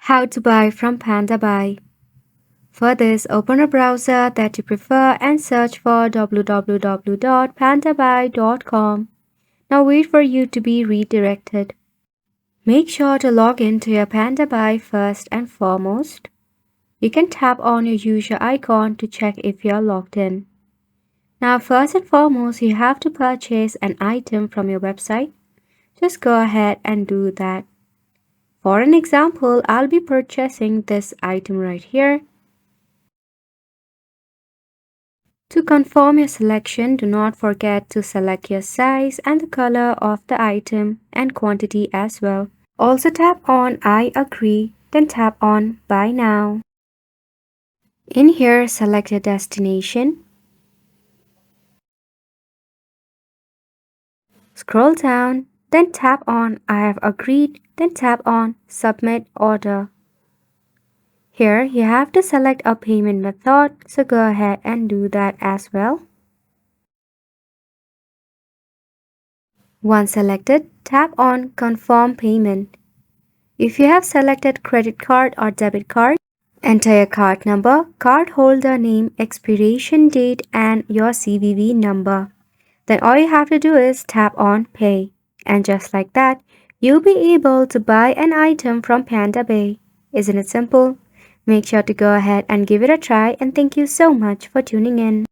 How to buy from Pandabuy. For this, open a browser that you prefer and search for www.pandabuy.com. Now wait for you to be redirected. Make sure to log in to your Pandabuy first and foremost. You can tap on your user icon to check if you are logged in. Now first and foremost, you have to purchase an item from your website. Just go ahead and do that. For an example, I'll be purchasing this item right here. To confirm your selection, do not forget to select your size and the color of the item and quantity as well. Also tap on I agree, then tap on Buy Now. In here, select your destination. Scroll down, then tap on I have agreed, then tap on Submit Order. Here, you have to select a payment method, so go ahead and do that as well. Once selected, tap on Confirm Payment. If you have selected credit card or debit card, enter your card number, card holder name, expiration date, and your CVV number. Then all you have to do is tap on Pay. And just like that, you'll be able to buy an item from Pandabuy. Isn't it simple? Make sure to go ahead and give it a try, and thank you so much for tuning in.